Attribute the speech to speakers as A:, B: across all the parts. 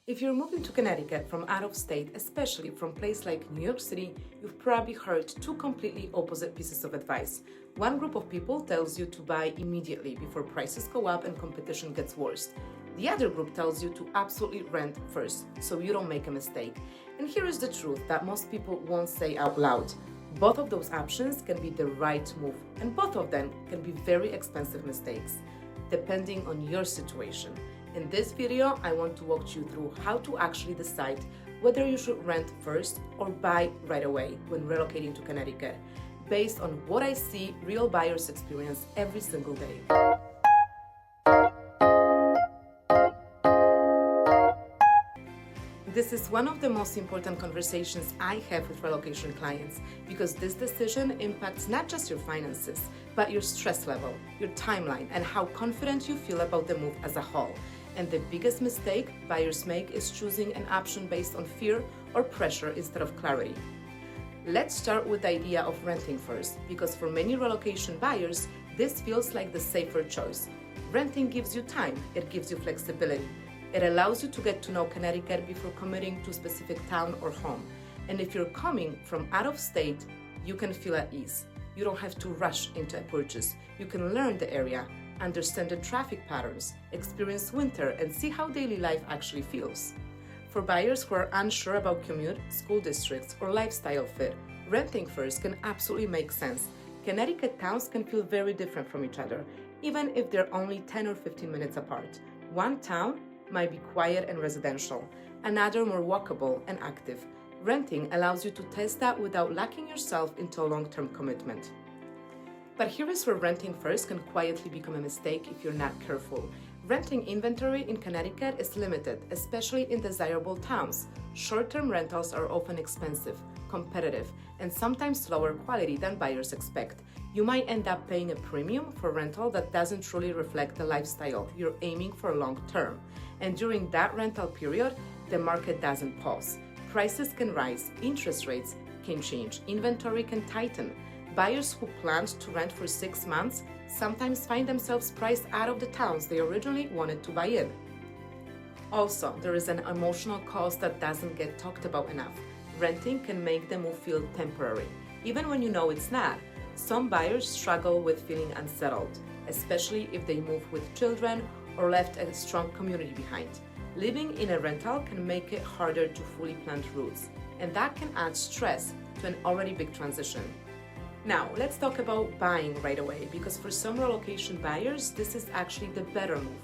A: If you're moving to Connecticut from out of state, especially from places like New York City, you've probably heard two completely opposite pieces of advice. One group of people tells you to buy immediately before prices go up and competition gets worse. The other group tells you to absolutely rent first, so you don't make a mistake. And here is the truth that most people won't say out loud. Both of those options can be the right move, and both of them can be very expensive mistakes, depending on your situation. In this video, I want to walk you through how to actually decide whether you should rent first or buy right away when relocating to Connecticut, based on what I see real buyers experience every single day. This is one of the most important conversations I have with relocation clients because this decision impacts not just your finances, but your stress level, your timeline, and how confident you feel about the move as a whole. And the biggest mistake buyers make is choosing an option based on fear or pressure instead of clarity. Let's start with the idea of renting first, because for many relocation buyers, this feels like the safer choice. Renting gives you time, it gives you flexibility. It allows you to get to know Connecticut before committing to a specific town or home. And if you're coming from out of state, you can feel at ease. You don't have to rush into a purchase. You can learn the area, understand the traffic patterns, experience winter, and see how daily life actually feels. For buyers who are unsure about commute, school districts, or lifestyle fit, renting first can absolutely make sense. Connecticut towns can feel very different from each other, even if they're only 10 or 15 minutes apart. One town might be quiet and residential, another more walkable and active. Renting allows you to test that without locking yourself into a long-term commitment. But here is where renting first can quietly become a mistake if you're not careful. Renting inventory in Connecticut is limited, especially in desirable towns. Short-term rentals are often expensive, competitive, and sometimes lower quality than buyers expect. You might end up paying a premium for rental that doesn't truly reflect the lifestyle you're aiming for long-term. And during that rental period, the market doesn't pause. Prices can rise, interest rates can change, inventory can tighten. Buyers who planned to rent for 6 months sometimes find themselves priced out of the towns they originally wanted to buy in. Also, there is an emotional cost that doesn't get talked about enough. Renting can make the move feel temporary, even when you know it's not. Some buyers struggle with feeling unsettled, especially if they move with children or left a strong community behind. Living in a rental can make it harder to fully plant roots, and that can add stress to an already big transition. Now, let's talk about buying right away, because for some relocation buyers, this is actually the better move.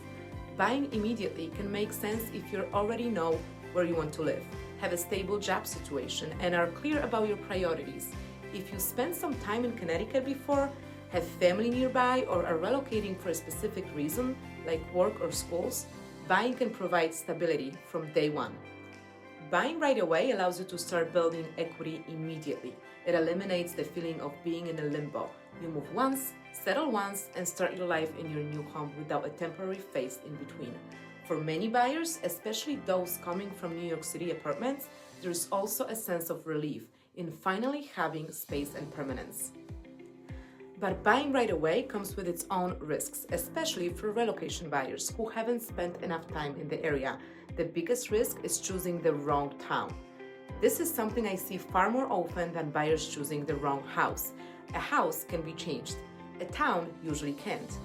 A: Buying immediately can make sense if you already know where you want to live, have a stable job situation, and are clear about your priorities. If you spend some time in Connecticut before, have family nearby, or are relocating for a specific reason, like work or schools, buying can provide stability from day one. Buying right away allows you to start building equity immediately. It eliminates the feeling of being in a limbo. You move once, settle once, and start your life in your new home without a temporary phase in between. For many buyers, especially those coming from New York City apartments, there's also a sense of relief in finally having space and permanence. But buying right away comes with its own risks, especially for relocation buyers who haven't spent enough time in the area. The biggest risk is choosing the wrong town. This is something I see far more often than buyers choosing the wrong house. A house can be changed. A town usually can't.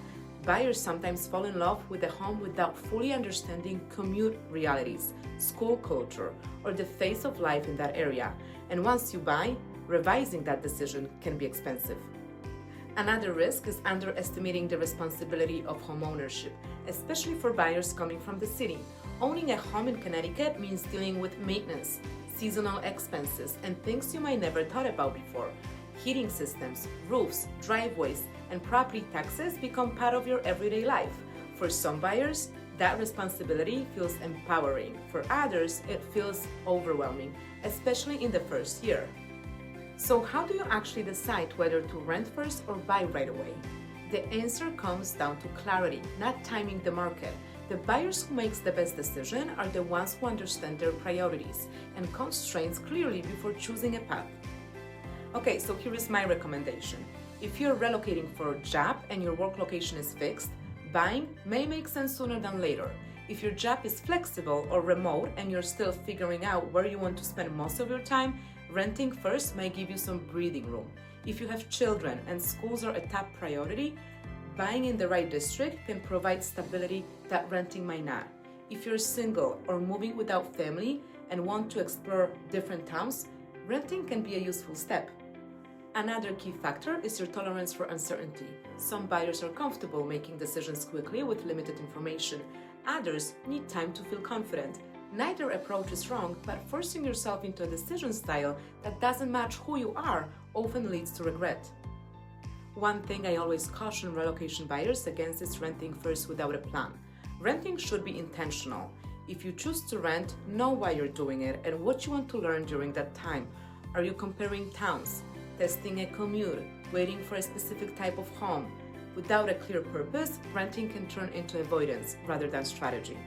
A: Buyers sometimes fall in love with a home without fully understanding commute realities, school culture, or the pace of life in that area. And once you buy, revising that decision can be expensive. Another risk is underestimating the responsibility of homeownership, especially for buyers coming from the city. Owning a home in Connecticut means dealing with maintenance, seasonal expenses, and things you might never thought about before. Heating systems, roofs, driveways, and property taxes become part of your everyday life. For some buyers, that responsibility feels empowering. For others, it feels overwhelming, especially in the first year. So how do you actually decide whether to rent first or buy right away? The answer comes down to clarity, not timing the market. The buyers who make the best decision are the ones who understand their priorities and constraints clearly before choosing a path. Okay, so here is my recommendation. If you're relocating for a job and your work location is fixed, buying may make sense sooner than later. If your job is flexible or remote and you're still figuring out where you want to spend most of your time, renting first might give you some breathing room. If you have children and schools are a top priority, buying in the right district can provide stability that renting might not. If you're single or moving without family and want to explore different towns, renting can be a useful step. Another key factor is your tolerance for uncertainty. Some buyers are comfortable making decisions quickly with limited information. Others need time to feel confident. Neither approach is wrong, but forcing yourself into a decision style that doesn't match who you are often leads to regret. One thing I always caution relocation buyers against is renting first without a plan. Renting should be intentional. If you choose to rent, know why you're doing it and what you want to learn during that time. Are you comparing towns, testing a commute, waiting for a specific type of home? Without a clear purpose, renting can turn into avoidance rather than strategy.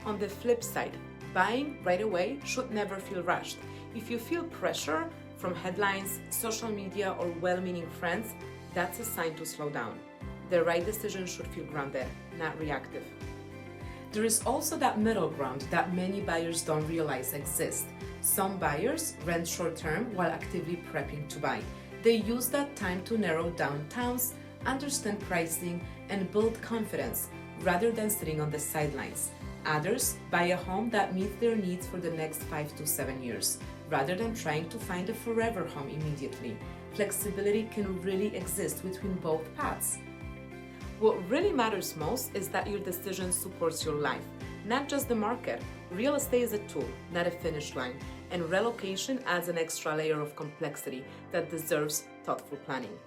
A: On the flip side, buying right away should never feel rushed. If you feel pressure from headlines, social media, or well-meaning friends, that's a sign to slow down. The right decision should feel grounded, not reactive. There is also that middle ground that many buyers don't realize exists. Some buyers rent short-term while actively prepping to buy. They use that time to narrow down towns, understand pricing, and build confidence rather than sitting on the sidelines. Others buy a home that meets their needs for the next 5 to 7 years, rather than trying to find a forever home immediately. Flexibility can really exist between both paths. What really matters most is that your decision supports your life, not just the market. Real estate is a tool, not a finish line, and relocation adds an extra layer of complexity that deserves thoughtful planning.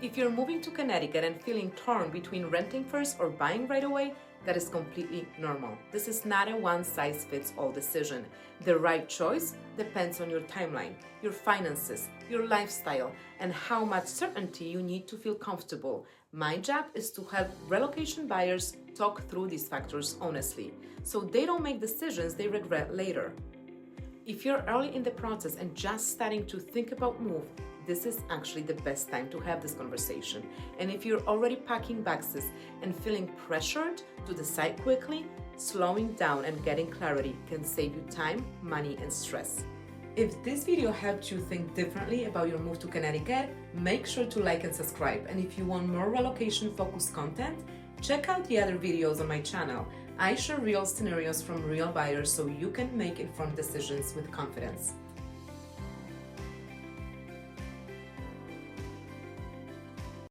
A: If you're moving to Connecticut and feeling torn between renting first or buying right away, that is completely normal. This is not a one-size-fits-all decision. The right choice depends on your timeline, your finances, your lifestyle, and how much certainty you need to feel comfortable. My job is to help relocation buyers talk through these factors honestly, so they don't make decisions they regret later. If you're early in the process and just starting to think about move, this is actually the best time to have this conversation. And if you're already packing boxes and feeling pressured to decide quickly, slowing down and getting clarity can save you time, money, and stress. If this video helped you think differently about your move to Connecticut, make sure to like and subscribe. And if you want more relocation-focused content, check out the other videos on my channel. I share real scenarios from real buyers so you can make informed decisions with confidence.